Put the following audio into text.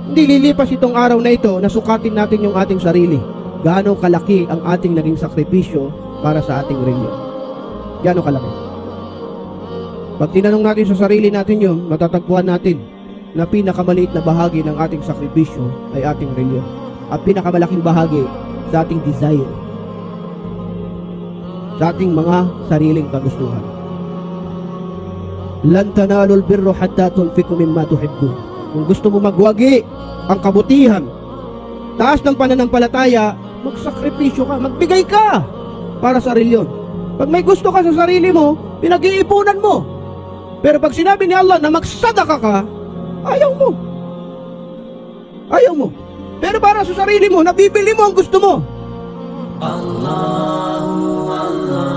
Hindi lilipas itong araw na ito na sukatin natin yung ating sarili. Gaano kalaki ang ating naging sakripisyo para sa ating reliyon. Gaano kalaki. Pag tinanong natin sa sarili natin yun, matatagpuan natin na pinakamaliit na bahagi ng ating sakripisyo ay ating reliyon. At pinakamalaking bahagi sa ating desire. Sa ating mga sariling kagustuhan. Lan tanalul birru hatta tunfiqu mimma tuhibbun. Kung gusto mo magwagi ang kabutihan, taas ng pananampalataya, magsakripisyo ka, magbigay ka para sa reliyon. Pag may gusto ka sa sarili mo, pinag-iipunan mo. Pero pag sinabi ni Allah na magsadaka ka, ayaw mo. Ayaw mo. Pero para sa sarili mo, nabibili mo ang gusto mo. Allah, Allah.